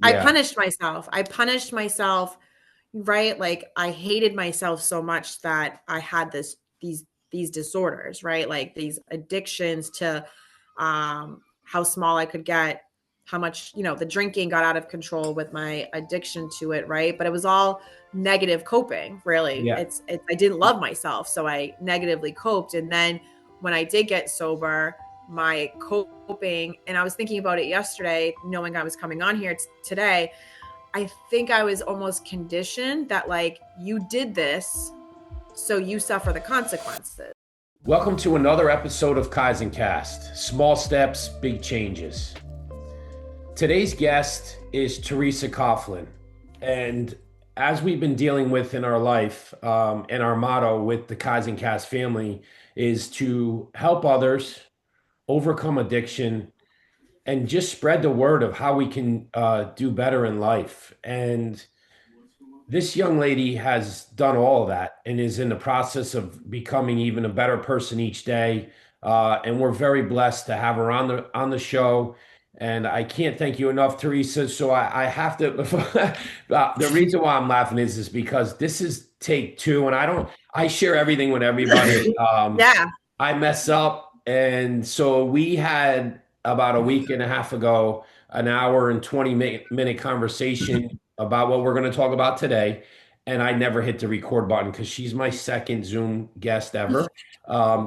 Yeah. I punished myself, right? Like I hated myself so much that I had these disorders, right? Like these addictions to how small I could get, how much, the drinking got out of control with my addiction to it, right? But it was all negative coping, really. Yeah. It's I didn't love myself, so I negatively coped. And then when I did get sober, my coping, and I was thinking about it yesterday, knowing I was coming on here today, I think I was almost conditioned that like you did this, so you suffer the consequences. Welcome to another episode of Kaizen Cast. Small steps, big changes. Today's guest is Theresa Coughlin. And as we've been dealing with in our life, and our motto with the Kaizen Cast family is to help others overcome addiction and just spread the word of how we can do better in life. And this young lady has done all of that and is in the process of becoming even a better person each day. And we're very blessed to have her on the show. And I can't thank you enough, Theresa. So I have to. The reason why I'm laughing is because this is take two, and I share everything with everybody. Yeah. I mess up, and so we had about a week and a half ago an hour and 20-minute conversation about what we're going to talk about today. And I never hit the record button because she's my second Zoom guest ever.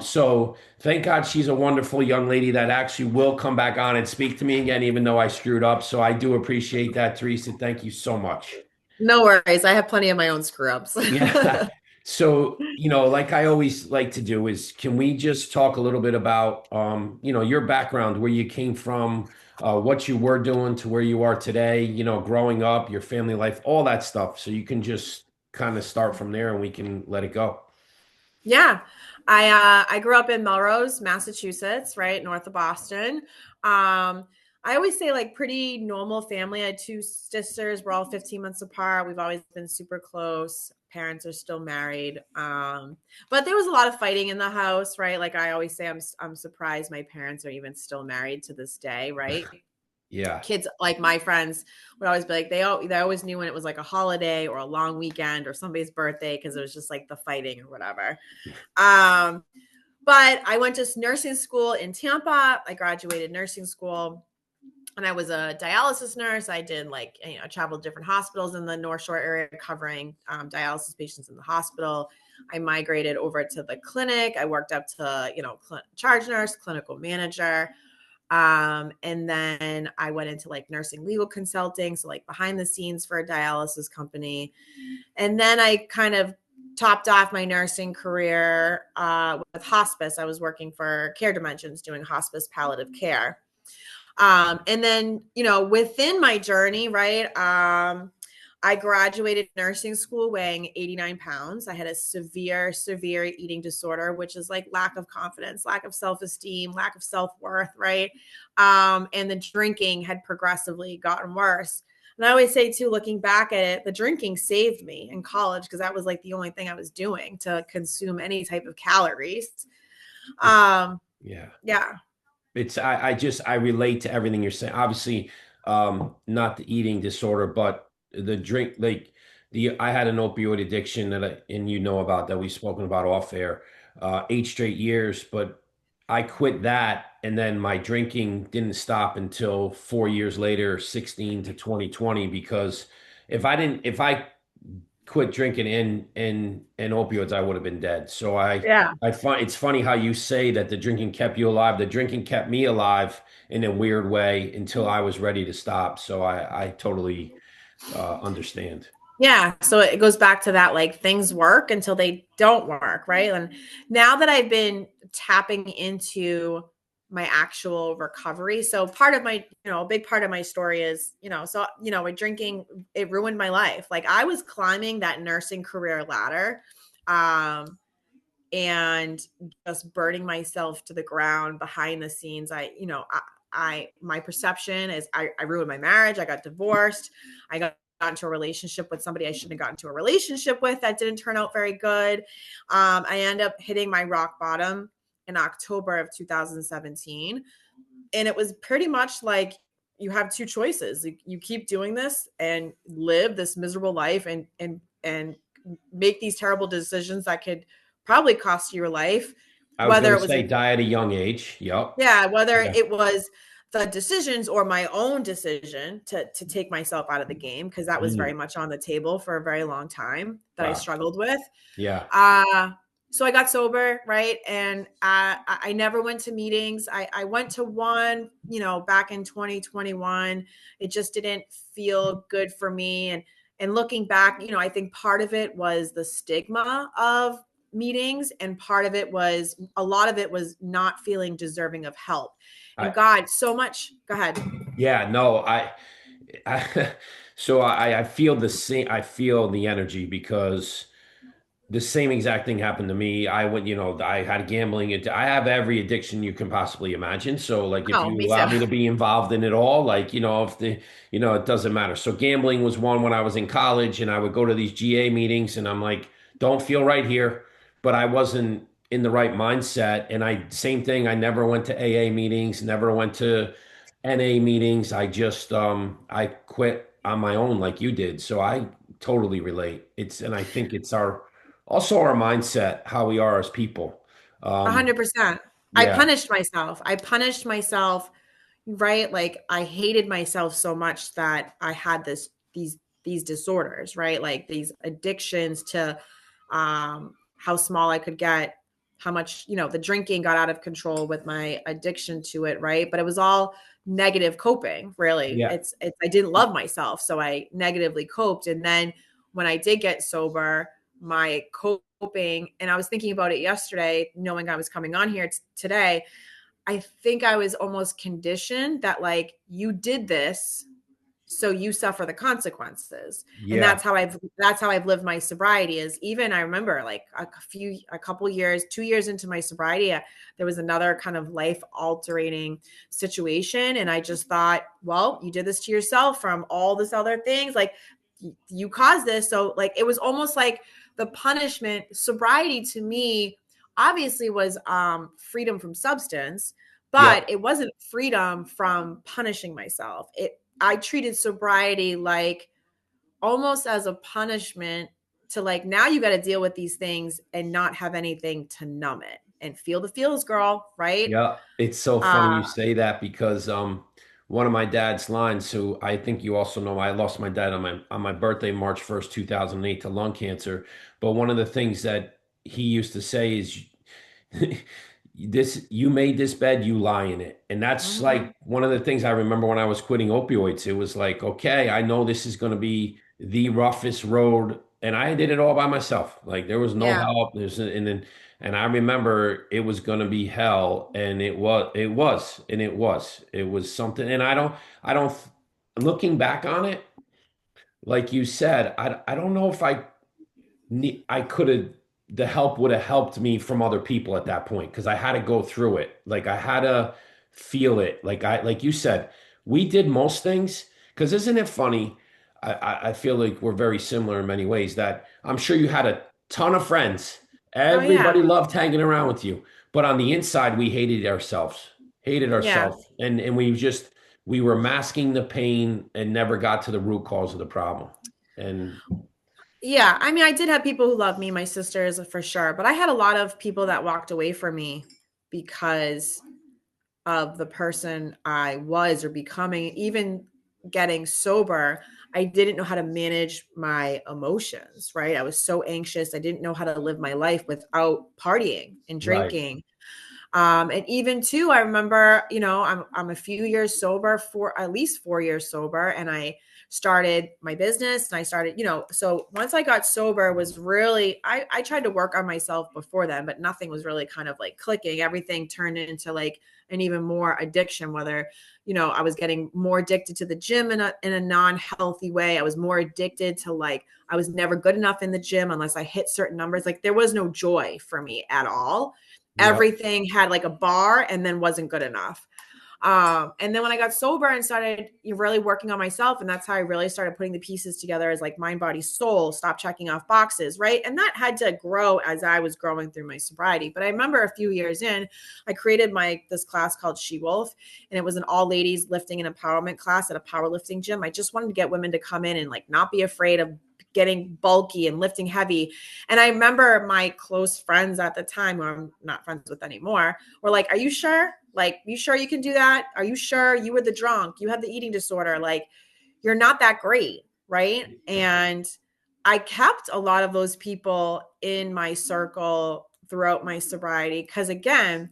So thank God she's a wonderful young lady that actually will come back on and speak to me again, even though I screwed up. So I do appreciate that, Theresa. Thank you so much. No worries. I have plenty of my own screw ups. Yeah. So, like I always like to do is, can we just talk a little bit about, your background, where you came from, what you were doing to where you are today, growing up, your family life, all that stuff. So you can just kind of start from there and we can let it go. Yeah. I grew up in Melrose, Massachusetts, right north of Boston. I always say like pretty normal family. I had two sisters. We're all 15 months apart. We've always been super close. Parents are still married. But there was a lot of fighting in the house, right? Like I always say, I'm surprised my parents are even still married to this day, right? Yeah. Kids, like my friends, would always be like, they always knew when it was like a holiday or a long weekend or somebody's birthday, because it was just like the fighting or whatever. um but I went to nursing school in Tampa. I graduated nursing school and I was a dialysis nurse. I did traveled different hospitals in the North Shore area covering dialysis patients in the hospital. I migrated over to the clinic. I worked up to charge nurse, clinical manager. And then I went into like nursing legal consulting, so like behind the scenes for a dialysis company. And then I kind of topped off my nursing career with hospice. I was working for Care Dimensions doing hospice palliative care. And then, within my journey, right, I graduated nursing school weighing 89 pounds. I had a severe eating disorder, which is like lack of confidence, lack of self-esteem, lack of self-worth, right? And the drinking had progressively gotten worse. And I always say too, looking back at it, the drinking saved me in college because that was like the only thing I was doing to consume any type of calories. Yeah. Yeah. I relate to everything you're saying. Obviously, not the eating disorder, but the drink, like I had an opioid addiction and about that, we've spoken about off air, 8 straight years, but I quit that. And then my drinking didn't stop until 4 years later, 16 to 2020, because if I quit drinking and opioids, I would have been dead. So Yeah. I find it's funny how you say that the drinking kept you alive. The drinking kept me alive in a weird way until I was ready to stop. So I totally understand. Yeah. So it goes back to that, like things work until they don't work. Right. And now that I've been tapping into my actual recovery. So part of my, a big part of my story is, with drinking, it ruined my life. Like I was climbing that nursing career ladder, and just burning myself to the ground behind the scenes. My perception is I ruined my marriage. I got divorced. I got into a relationship with somebody I shouldn't have gotten into a relationship with that didn't turn out very good. I ended up hitting my rock bottom in October of 2017. And it was pretty much like, you have two choices. You keep doing this and live this miserable life and make these terrible decisions that could probably cost you your life, I was whether going it to was say a die at a young age. Yep. yeah, whether Yeah. it was the decisions or my own decision to take myself out of the game, because that was very Mm. much on the table for a very long time that I Wow. struggled with. Yeah. Uh, so I got sober, right? And I never went to meetings. I went to one, back in 2021. It just didn't feel good for me. And looking back, I think part of it was the stigma of meetings, and part of it was a lot of it was not feeling deserving of help. And I, God, so much. Go ahead. yeah, no, I so I feel the same. I feel the energy because the same exact thing happened to me. I went, I had gambling. I have every addiction you can possibly imagine. So, like, if Oh, you me allow too. me to be involved in it all, like, if it doesn't matter. So, gambling was one when I was in college, and I would go to these GA meetings, and I'm like, don't feel right here, but I wasn't in the right mindset. And same thing. I never went to AA meetings, never went to NA meetings. I quit on my own, like you did. So I totally relate. And I think it's also our mindset, how we are as people. Um, 100%. I yeah, punished myself. Right? Like I hated myself so much that I had these disorders, right? Like these addictions to how small I could get, how much, the drinking got out of control with my addiction to it, right? But it was all negative coping, really. yeah, It's I didn't love myself, so I negatively coped. And then when I did get sober, my coping, and I was thinking about it yesterday, knowing I was coming on here today, I think I was almost conditioned that like you did this, so you suffer the consequences. And yeah, that's how I've lived my sobriety. Is even I remember like a couple years, 2 years into my sobriety, there was another kind of life altering situation, and I just thought, well, you did this to yourself from all this other things, like you caused this. So like it was almost like the punishment. Sobriety to me obviously was freedom from substance, yeah, but it wasn't freedom from punishing myself. I treated sobriety like almost as a punishment to like, now you got to deal with these things and not have anything to numb it and feel the feels, girl. Right. yeah. It's so funny Uh, you say that because one of my dad's lines, who I think you also know, I lost my dad on my birthday, March 1st, 2008, to lung cancer. But one of the things that he used to say is this you made this bed, you lie in it. And that's mhm. like one of the things I remember when I was quitting opioids. It was like, okay, I know this is going to be the roughest road, and I did it all by myself. Like there was no Yeah. help. And I remember it was going to be hell, and it was something. And I don't looking back on it, like you said, I don't know if I could have, the help would have helped me from other people at that point because I had to go through it. Like I had to feel it. Like you said, we did most things. Because isn't it funny? I feel like we're very similar in many ways. That I'm sure you had a ton of friends. Oh yeah. Everybody loved hanging around with you, but on the inside, we hated Yeah. ourselves, and we were masking the pain and never got to the root cause of the problem. And Yeah. I mean, I did have people who loved me, my sisters for sure, but I had a lot of people that walked away from me because of the person I was or becoming. Even getting sober, I didn't know how to manage my emotions, right? I was so anxious. I didn't know how to live my life without partying and right, drinking. And even too, I remember, I'm a few years sober, for at least 4 years sober, and I started my business and I started, so once I got sober was really, I tried to work on myself before then, but nothing was really kind of like clicking. Everything turned into like an even more addiction, whether, I was getting more addicted to the gym in a non-healthy way. I was more addicted to like, I was never good enough in the gym unless I hit certain numbers. Like there was no joy for me at all. yep, Everything had like a bar and then wasn't good enough. And then when I got sober and started really working on myself, and that's how I really started putting the pieces together as like mind, body, soul, stop checking off boxes, right? And that had to grow as I was growing through my sobriety. But I remember a few years in, I created this class called She Wolf, and it was an all ladies lifting and empowerment class at a powerlifting gym. I just wanted to get women to come in and like not be afraid of getting bulky and lifting heavy. And I remember my close friends at the time, who I'm not friends with anymore, were like, are you sure? Like, you sure you can do that? Are you sure? You were the drunk, you had the eating disorder, like you're not that great, right? And I kept a lot of those people in my circle throughout my sobriety because, again,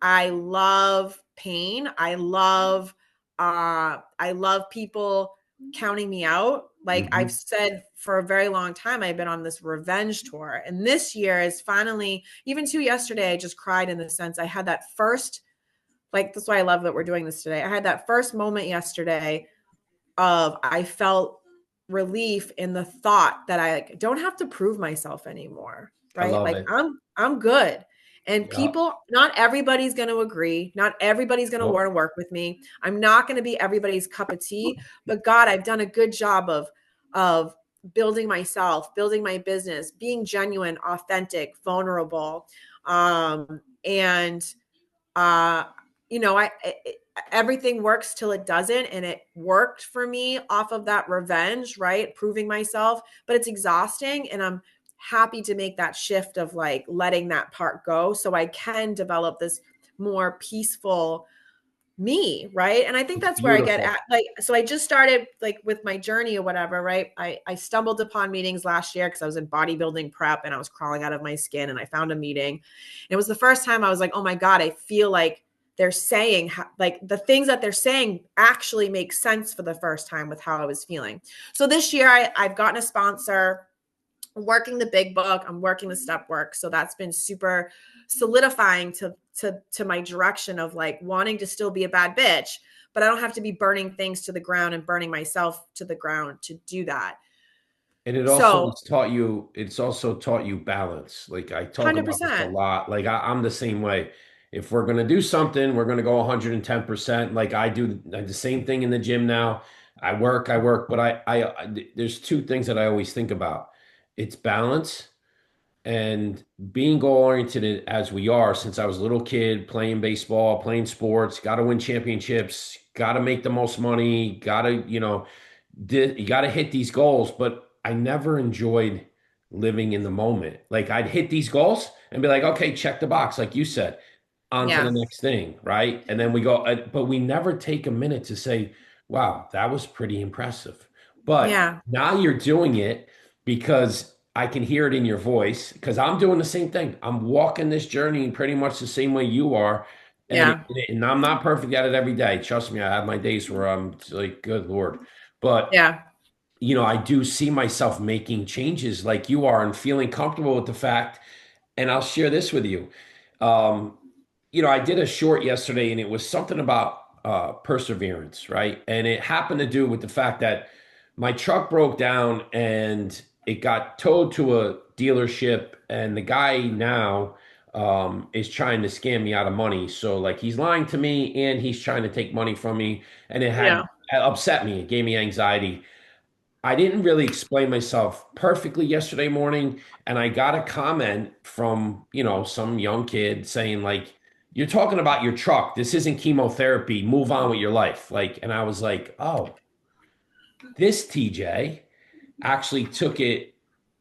I love pain. I love people counting me out. Like I've said for a very long time, I've been on this revenge tour. And this year is finally, even to yesterday, I just cried in the sense I had that first, like, that's why I love that we're doing this today. I had that first moment yesterday of I felt relief in the thought that I like, don't have to prove myself anymore. I Right. love Like it. I'm good. And Yeah. people, not everybody's going to agree. Not everybody's going to want Nope. to work with me. I'm not going to be everybody's cup of tea, but God, I've done a good job of building myself, building my business, being genuine, authentic, vulnerable. And uh, everything works till it doesn't. And it worked for me off of that revenge, right? Proving myself, but it's exhausting. And I'm happy to make that shift of like letting that part go so I can develop this more peaceful me, right? And I think It's that's where I get beautiful. at, like, so I just started like with my journey or whatever, right? I stumbled upon meetings last year because I was in bodybuilding prep and I was crawling out of my skin, and I found a meeting. And it was the first time I was like, oh my God, I feel like they're saying like the things that they're saying actually make sense for the first time with how I was feeling. So this year I've gotten a sponsor. I'm working the big book. I'm working the step work. So that's been super solidifying to my direction of like wanting to still be a bad bitch, but I don't have to be burning things to the ground and burning myself to the ground to do that. And So it's also taught you balance. Like I talk about this a 100%. lot. Like I'm the same way. If we're gonna do something, we're gonna go 110%. Like I do the same thing in the gym now. I work, but there's two things that I always think about. It's balance and being goal oriented as we are since I was a little kid, playing baseball, playing sports, got to win championships, got to make the most money, got to, you got to hit these goals. But I never enjoyed living in the moment. Like I'd hit these goals and be like, okay, check the box, like you said, on to the Yeah. next thing, right? And then we go, but we never take a minute to say, wow, that was pretty impressive. But Yeah. now you're doing it because I can hear it in your voice because I'm doing the same thing. I'm walking this journey pretty much the same way you are. Yeah. And I'm not perfect at it every day. Trust me, I have my days where I'm like, good Lord. But Yeah. I do see myself making changes like you are and feeling comfortable with the fact. And I'll share this with you. Um, I did a short yesterday and it was something about perseverance, right? And it happened to do with the fact that my truck broke down and it got towed to a dealership, and the guy now is trying to scam me out of money. So, like, he's lying to me and he's trying to take money from me, and it had Yeah. upset me. It gave me anxiety. I didn't really explain myself perfectly yesterday morning, and I got a comment from, some young kid saying like, "You're talking about your truck. This isn't chemotherapy. Move on with your life." Like, and I was like, "Oh, this TJ actually took it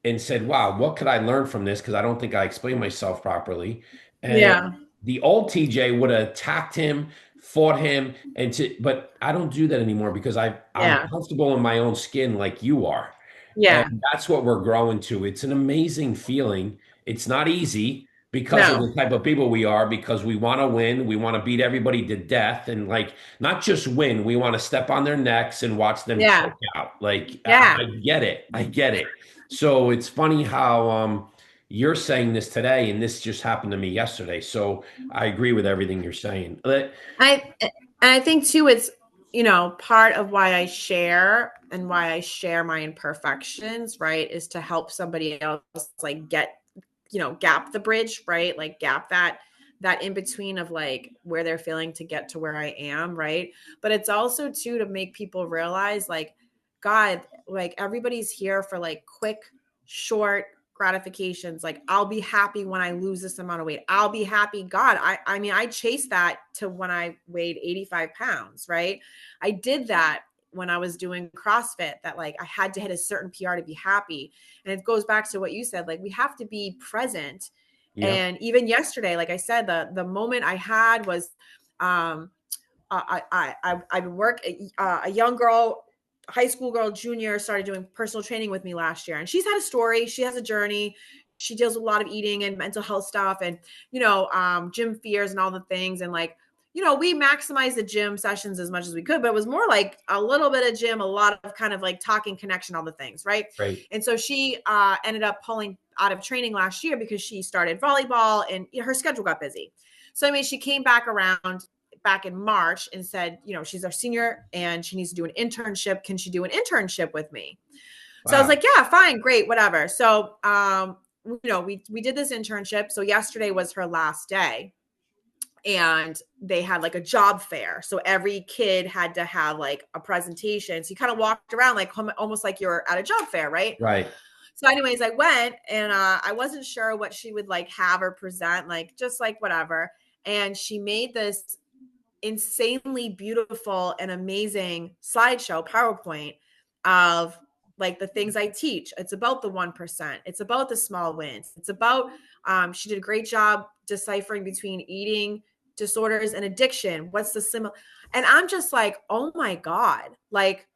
and said, wow, what could I learn from this? Because I don't think I explained myself properly." And Yeah. the old TJ would have attacked him, fought him, but I don't do that anymore because I'm Yeah. comfortable in my own skin like you are. Yeah. And that's what we're growing to. It's an amazing feeling. It's not easy because of No. the type of people we are, because we want to win. We want to beat everybody to death. And like, not just win, we want to step on their necks and watch them Yeah. choke out. Like, Yeah. I get it. I get it. So it's funny how you're saying this today, and this just happened to me yesterday. So I agree with everything you're saying. I think too, it's, part of why I share and why I share my imperfections, right, is to help somebody else like get, gap the bridge, right? Like gap that in between of like where they're feeling to get to where I am, right? But it's also too to make people realize like, God, like everybody's here for like quick, short gratifications. Like I'll be happy when I lose this amount of weight. I'll be happy. God, I mean, I chased that to when I weighed 85 pounds, right? I did that when I was doing CrossFit, that like I had to hit a certain PR to be happy. And it goes back to what you said, like we have to be present. Yep. And even yesterday, like I said, the moment I had was I've been a young girl, high school girl, junior, started doing personal training with me last year. And she's had a story. She has a journey. She deals with a lot of eating and mental health stuff and, gym fears and all the things. And like, we maximized the gym sessions as much as we could, but it was more like a little bit of gym, a lot of kind of like talking, connection, all the things. Right. Right. And so she ended up pulling out of training last year because she started volleyball and her schedule got busy. So, I mean, she came back in March and said, she's our senior and she needs to do an internship. Can she do an internship with me? So I was Wow. like, yeah, fine, great, whatever. So, we did this internship. So yesterday was her last day and they had like a job fair. So every kid had to have like a presentation. So you kind of walked around like almost like you're at a job fair, right? Right. So anyways, I went and I wasn't sure what she would like have or present, like just like whatever. And she made this insanely beautiful and amazing slideshow PowerPoint of like the things I teach. It's about the 1%. It's about the small wins. It's about she did a great job deciphering between eating disorders and addiction. What's the similar? And I'm just like, oh my God, like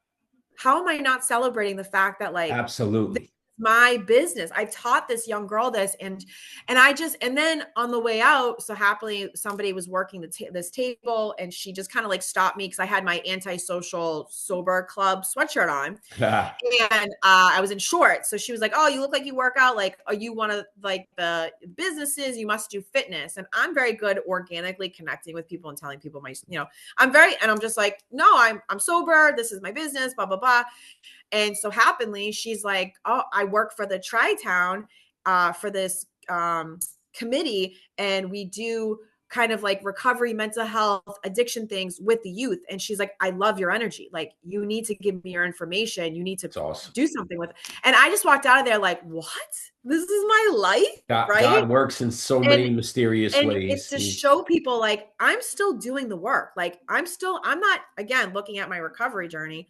how am I not celebrating the fact that like Absolutely. my business. I taught this young girl this and then on the way out, so happily somebody was working this table and she just kind of like stopped me because I had my antisocial sober club sweatshirt on and I was in shorts. So she was like, oh, you look like you work out. Like, are you one of like the businesses? You must do fitness. And I'm very good organically connecting with people and telling people and I'm just like, no, I'm sober. This is my business, blah, blah, blah. And so happily, she's like, oh, I work for the Tri-Town for this committee, and we do kind of like recovery, mental health, addiction things with the youth. And she's like, I love your energy. Like, you need to give me your information. You need to It's awesome. do something with it. And I just walked out of there like, what? This is my life, right? God works in so And many mysterious and it's ways. to show people like I'm still doing the work. Like I'm not, again, looking at my recovery journey.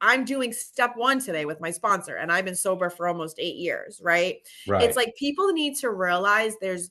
I'm doing step 1 today with my sponsor and I've been sober for almost 8 years, right? It's Right. like people need to realize there's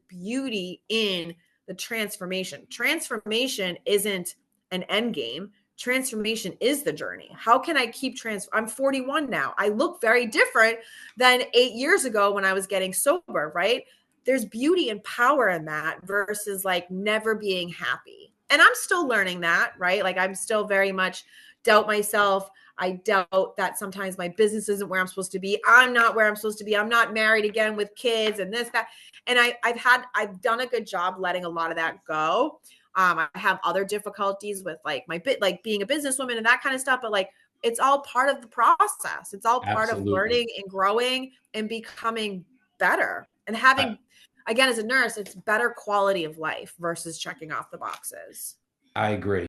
beauty in the transformation. Transformation isn't an end game. Transformation is the journey. How can I keep I'm 41 now. I look very different than 8 years ago when I was getting sober, right? There's beauty and power in that versus like never being happy. And I'm still learning that, right? Like I'm still very much doubt myself. I doubt that sometimes my business isn't where I'm supposed to be. I'm not where I'm supposed to be. I'm not married again with kids and this, that. And I've done a good job letting a lot of that go. I have other difficulties with like like being a businesswoman and that kind of stuff, but like, it's all part of the process. It's all part of Absolutely. learning and growing and becoming better and I, having, again, as a nurse, it's better quality of life versus checking off the boxes. I agree.